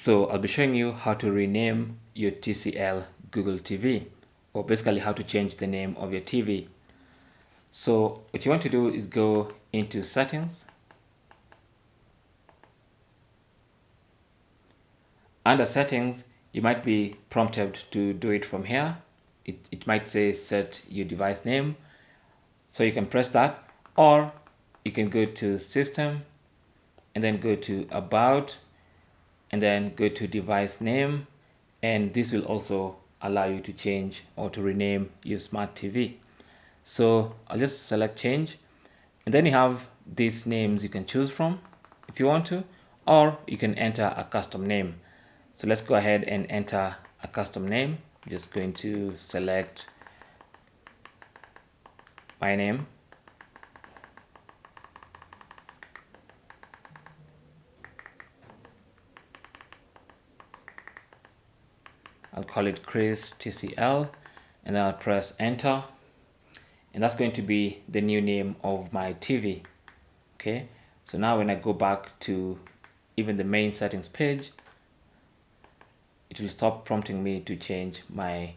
So I'll be showing you how to rename your TCL Google TV, or basically how to change the name of your TV. So what you want to do is go into settings. Under settings, you might be prompted to do it from here. It might say set your device name. So you can press that, or you can go to system and then go to about and then go to device name, and this will also allow you to change or to rename your smart TV. So I'll just select change, and then you have these names you can choose from if you want to, or you can enter a custom name. So let's go ahead and enter a custom name. I'm just going to select my name. I'll call it Chris TCL, and then I'll press enter, and that's going to be the new name of my TV. Okay, so now when I go back to even the main settings page, it will stop prompting me to change my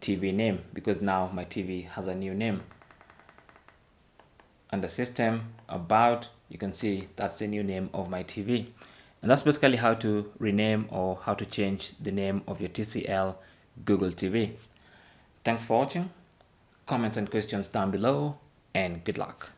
TV name because now my TV has a new name. Under system, about, you can see that's the new name of my TV. And that's basically how to rename or how to change the name of your TCL Google TV. Thanks for watching. Comments and questions down below, and good luck.